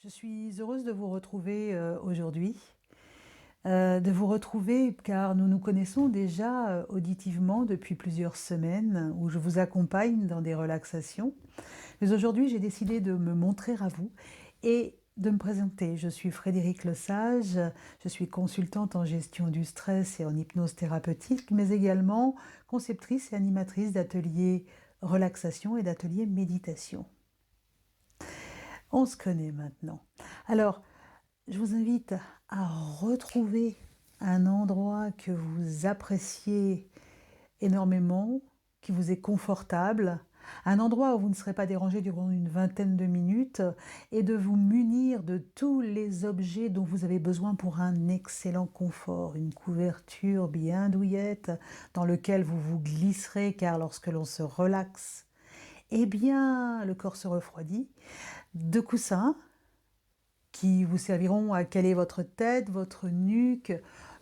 Je suis heureuse de vous retrouver aujourd'hui, de vous retrouver car nous nous connaissons déjà auditivement depuis plusieurs semaines où je vous accompagne dans des relaxations. Mais aujourd'hui, j'ai décidé de me montrer à vous et de me présenter. Je suis Frédérique Lesage, je suis consultante en gestion du stress et en hypnose thérapeutique, mais également conceptrice et animatrice d'ateliers relaxation et d'ateliers méditation. On se connaît maintenant. Alors, je vous invite à retrouver un endroit que vous appréciez énormément, qui vous est confortable, un endroit où vous ne serez pas dérangé durant une vingtaine de minutes et de vous munir de tous les objets dont vous avez besoin pour un excellent confort, une couverture bien douillette dans lequel vous vous glisserez car lorsque l'on se relaxe, eh bien le corps se refroidit, deux coussins qui vous serviront à caler votre tête, votre nuque,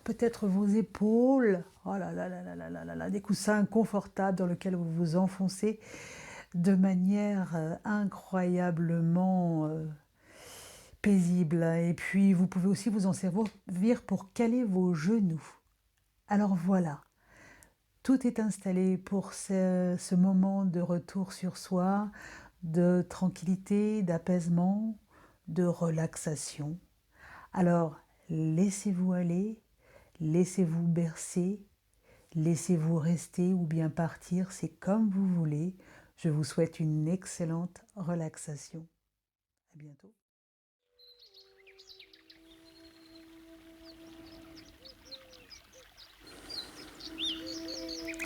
peut-être vos épaules. Oh là là là là là là là là, des coussins confortables dans lesquels vous vous enfoncez de manière incroyablement paisible. Et puis vous pouvez aussi vous en servir pour caler vos genoux. Alors voilà, tout est installé pour ce moment de retour sur soi, de tranquillité, d'apaisement, de relaxation. Alors, laissez-vous aller, laissez-vous bercer, laissez-vous rester ou bien partir, c'est comme vous voulez. Je vous souhaite une excellente relaxation. À bientôt.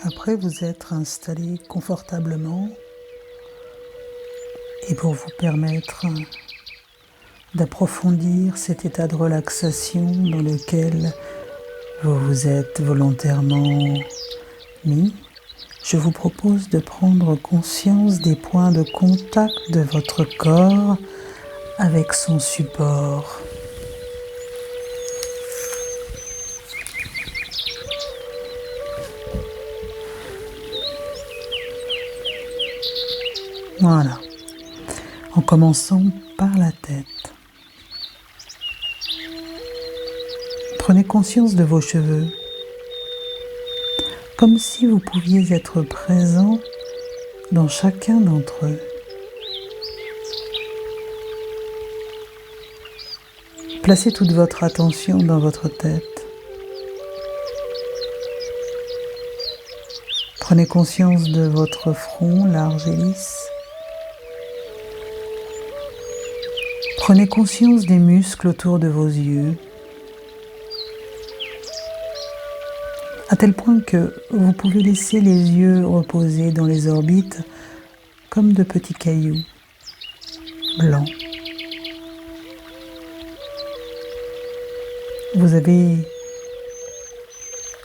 Après vous être installé confortablement et pour vous permettre d'approfondir cet état de relaxation dans lequel vous vous êtes volontairement mis, je vous propose de prendre conscience des points de contact de votre corps avec son support. Voilà, en commençant par la tête. Prenez conscience de vos cheveux, comme si vous pouviez être présent dans chacun d'entre eux. Placez toute votre attention dans votre tête. Prenez conscience de votre front large et lisse. Prenez conscience des muscles autour de vos yeux, à tel point que vous pouvez laisser les yeux reposer dans les orbites comme de petits cailloux blancs. Vous avez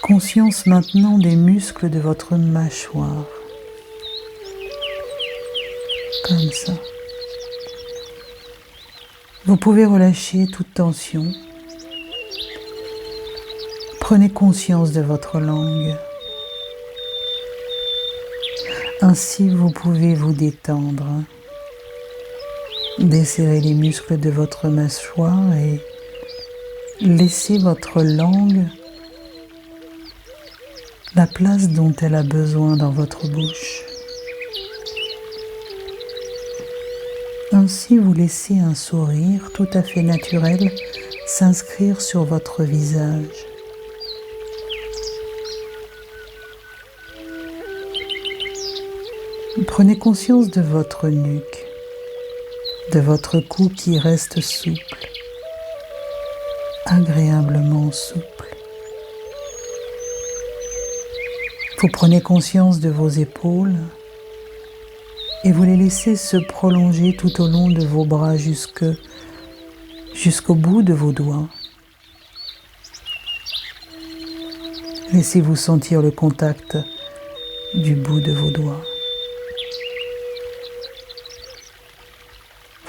conscience maintenant des muscles de votre mâchoire, comme ça. Vous pouvez relâcher toute tension. Prenez conscience de votre langue. Ainsi, vous pouvez vous détendre, desserrer les muscles de votre mâchoire et laisser votre langue la place dont elle a besoin dans votre bouche. Ainsi, vous laissez un sourire tout à fait naturel s'inscrire sur votre visage. Prenez conscience de votre nuque, de votre cou qui reste souple, agréablement souple. Vous prenez conscience de vos épaules et vous les laissez se prolonger tout au long de vos bras jusqu'au bout de vos doigts. Laissez-vous sentir le contact du bout de vos doigts.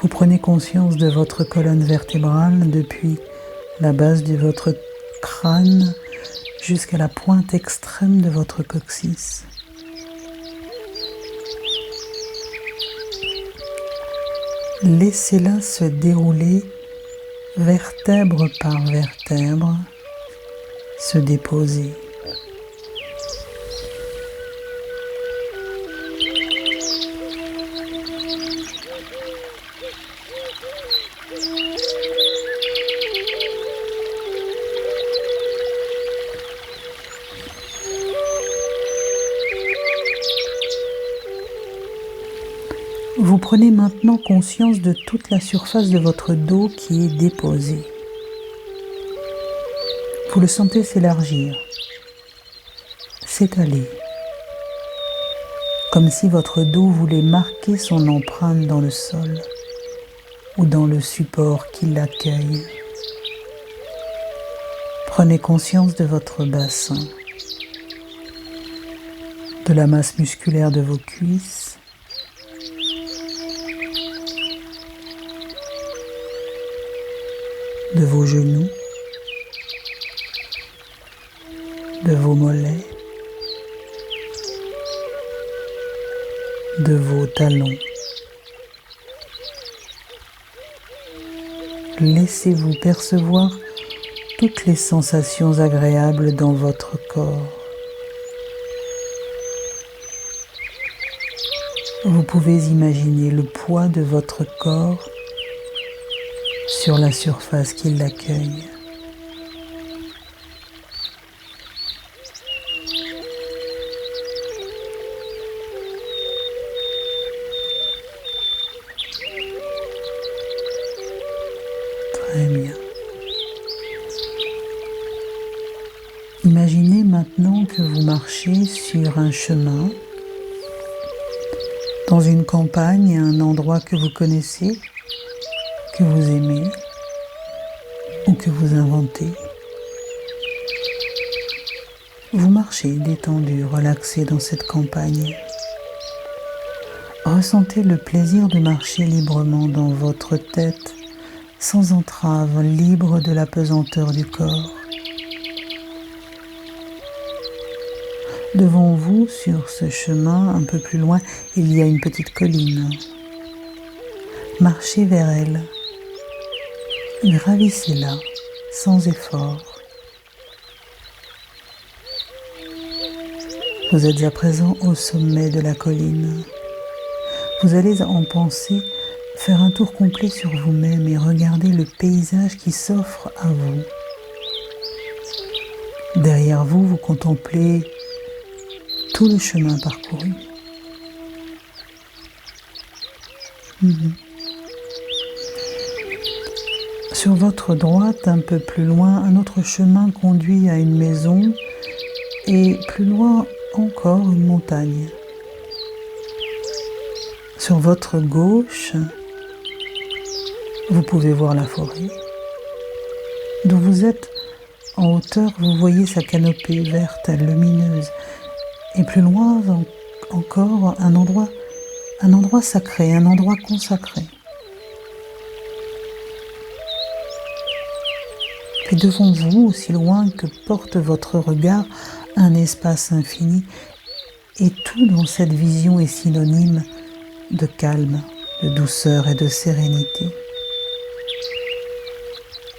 Vous prenez conscience de votre colonne vertébrale depuis la base de votre crâne jusqu'à la pointe extrême de votre coccyx. Laissez-la se dérouler vertèbre par vertèbre, se déposer. Vous prenez maintenant conscience de toute la surface de votre dos qui est déposée. Vous le sentez s'élargir, s'étaler, comme si votre dos voulait marquer son empreinte dans le sol ou dans le support qui l'accueille. Prenez conscience de votre bassin, de la masse musculaire de vos cuisses, de vos genoux, de vos mollets, de vos talons. Laissez-vous percevoir toutes les sensations agréables dans votre corps. Vous pouvez imaginer le poids de votre corps sur la surface qui l'accueille. Très bien. Imaginez maintenant que vous marchez sur un chemin, dans une campagne, un endroit que vous connaissez, que vous aimez ou que vous inventez. Vous marchez détendu, relaxé dans cette campagne. Ressentez le plaisir de marcher librement dans votre tête, sans entrave, libre de la pesanteur du corps. Devant vous, sur ce chemin, un peu plus loin, il y a une petite colline. Marchez vers elle. Gravissez-la sans effort. Vous êtes à présent au sommet de la colline. Vous allez en pensée faire un tour complet sur vous-même et regarder le paysage qui s'offre à vous. Derrière vous, vous contemplez tout le chemin parcouru. Sur votre droite, un peu plus loin, un autre chemin conduit à une maison et plus loin encore une montagne. Sur votre gauche, vous pouvez voir la forêt. D'où vous êtes en hauteur, vous voyez sa canopée verte, lumineuse. Et plus loin encore, un endroit sacré, un endroit consacré. Puis devant vous, aussi loin que porte votre regard, un espace infini. Et tout dans cette vision est synonyme de calme, de douceur et de sérénité.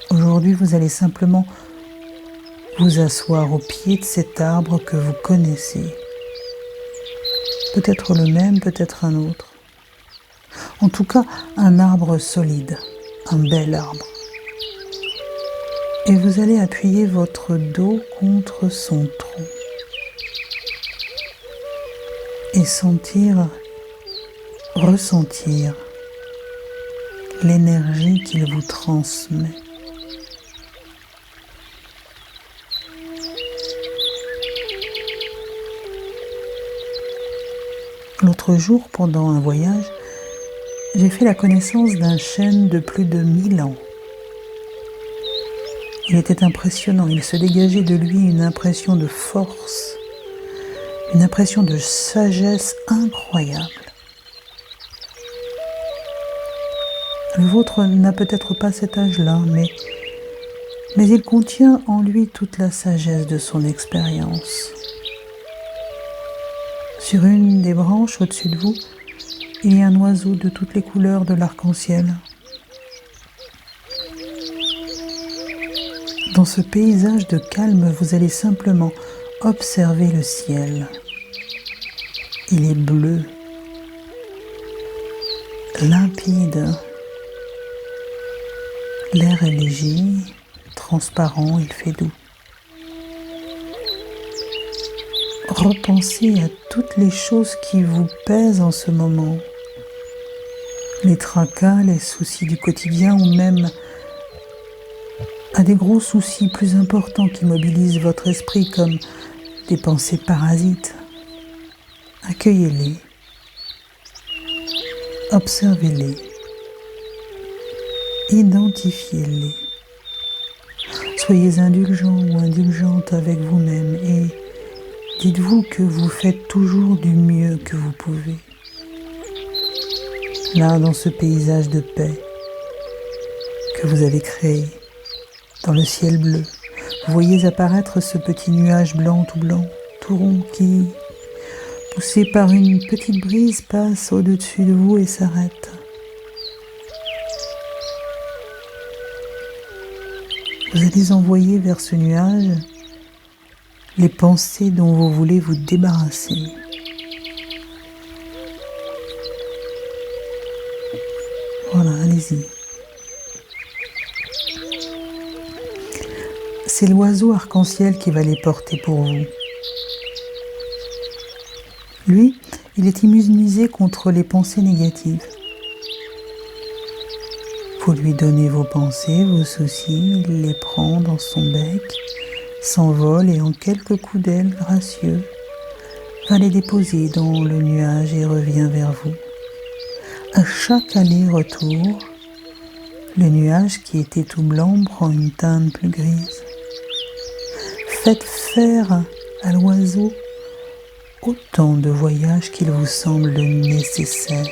Aujourd'hui, vous allez simplement vous asseoir au pied de cet arbre que vous connaissez. Peut-être le même, peut-être un autre. En tout cas, un arbre solide, un bel arbre. Et vous allez appuyer votre dos contre son tronc et ressentir l'énergie qu'il vous transmet. L'autre jour, pendant un voyage, j'ai fait la connaissance d'un chêne de plus de 1000 ans. Il était impressionnant, il se dégageait de lui une impression de force, une impression de sagesse incroyable. Le vôtre n'a peut-être pas cet âge-là, mais il contient en lui toute la sagesse de son expérience. Sur une des branches au-dessus de vous, Il y a un oiseau de toutes les couleurs de l'arc-en-ciel. Dans ce paysage de calme, vous allez simplement observer le ciel. Il est bleu, limpide. L'air est léger, transparent, il fait doux. Repensez à toutes les choses qui vous pèsent en ce moment. Les tracas, les soucis du quotidien ou même à des gros soucis plus importants qui mobilisent votre esprit comme des pensées parasites. Accueillez-les, observez-les, identifiez-les. Soyez indulgent ou indulgente avec vous-même et dites-vous que vous faites toujours du mieux que vous pouvez. Là, dans ce paysage de paix que vous avez créé, dans le ciel bleu, vous voyez apparaître ce petit nuage blanc, tout rond, qui, poussé par une petite brise, passe au-dessus de vous et s'arrête. Vous allez envoyer vers ce nuage les pensées dont vous voulez vous débarrasser. Voilà, allez-y. C'est l'oiseau arc-en-ciel qui va les porter pour vous. Lui, il est immunisé contre les pensées négatives. Vous lui donnez vos pensées, vos soucis, il les prend dans son bec, s'envole et en quelques coups d'aile gracieux, va les déposer dans le nuage et revient vers vous. À chaque aller-retour, le nuage qui était tout blanc prend une teinte plus grise. Faites faire à l'oiseau autant de voyages qu'il vous semble nécessaire.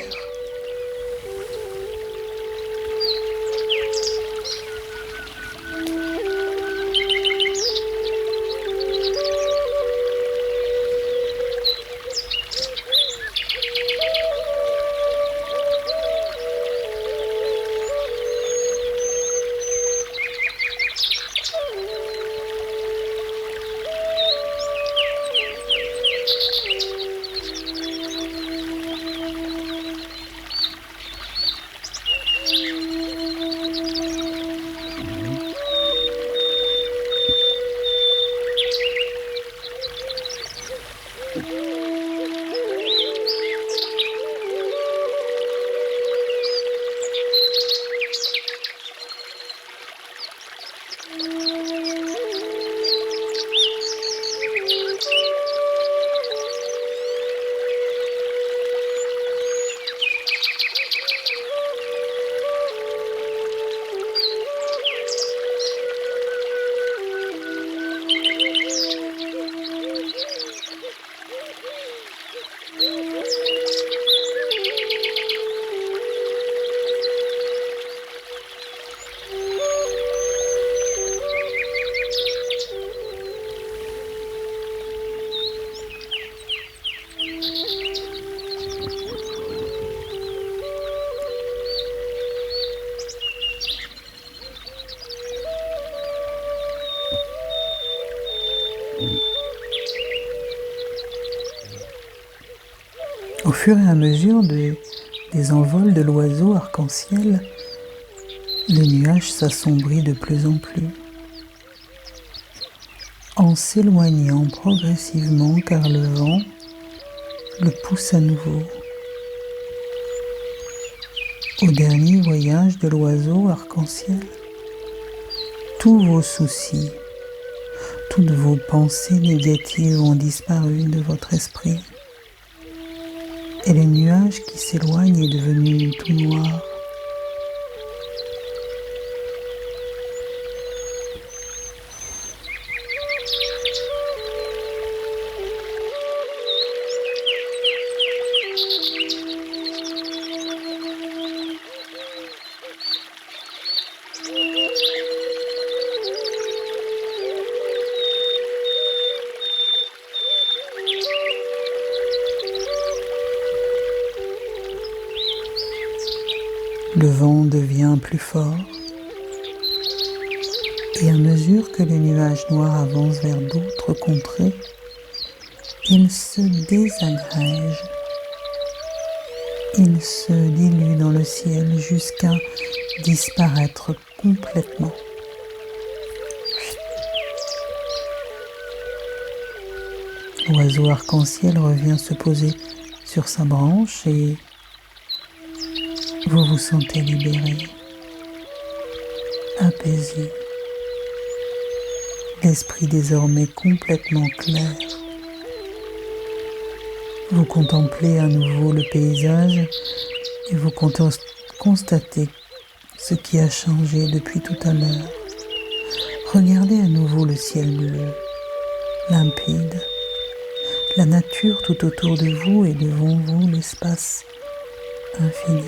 Au fur et à mesure des envols de l'oiseau arc-en-ciel, le nuage s'assombrit de plus en plus, en s'éloignant progressivement car le vent le pousse à nouveau. Au dernier voyage de l'oiseau arc-en-ciel, tous vos soucis, toutes vos pensées négatives ont disparu de votre esprit. Et le nuage qui s'éloigne est devenu tout noir. Le vent devient plus fort et à mesure que les nuages noirs avancent vers d'autres contrées, ils se désagrègent. Ils se diluent dans le ciel jusqu'à disparaître complètement. L'oiseau arc-en-ciel revient se poser sur sa branche et vous vous sentez libéré, apaisé, l'esprit désormais complètement clair. Vous contemplez à nouveau le paysage et vous constatez ce qui a changé depuis tout à l'heure. Regardez à nouveau le ciel bleu, limpide, la nature tout autour de vous et devant vous l'espace infini.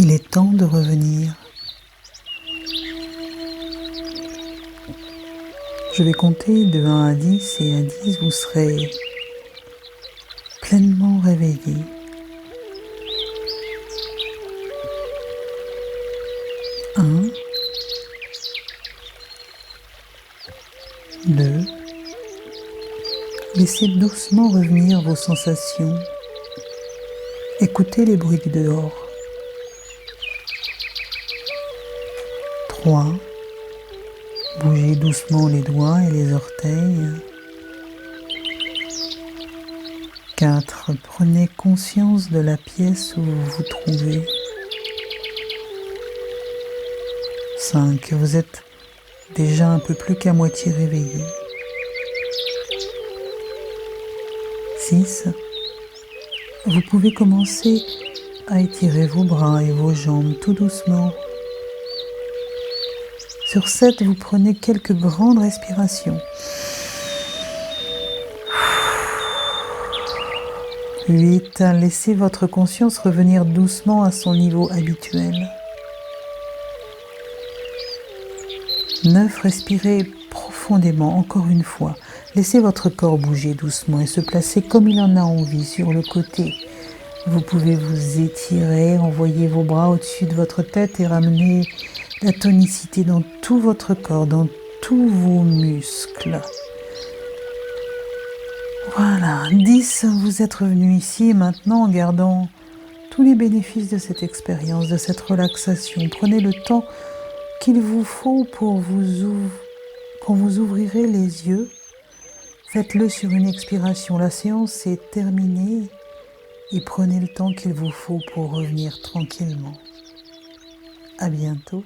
Il est temps de revenir. Je vais compter de 1 à 10 et à 10, vous serez pleinement réveillé. 1, 2, laissez doucement revenir vos sensations. Écoutez les bruits du dehors. 3, bougez doucement les doigts et les orteils. 4, prenez conscience de la pièce où vous vous trouvez. 5, vous êtes déjà un peu plus qu'à moitié réveillé. 6, vous pouvez commencer à étirer vos bras et vos jambes tout doucement. Sur 7, vous prenez quelques grandes respirations. 8, laissez votre conscience revenir doucement à son niveau habituel. 9, respirez profondément, encore une fois. Laissez votre corps bouger doucement et se placer comme il en a envie sur le côté. Vous pouvez vous étirer, envoyer vos bras au-dessus de votre tête et ramener la tonicité dans tout votre corps, dans tous vos muscles. Voilà, 10, vous êtes revenu ici et maintenant en gardant tous les bénéfices de cette expérience, de cette relaxation. Prenez le temps qu'il vous faut quand vous ouvrirez les yeux. Faites-le sur une expiration. La séance est terminée et prenez le temps qu'il vous faut pour revenir tranquillement. À bientôt.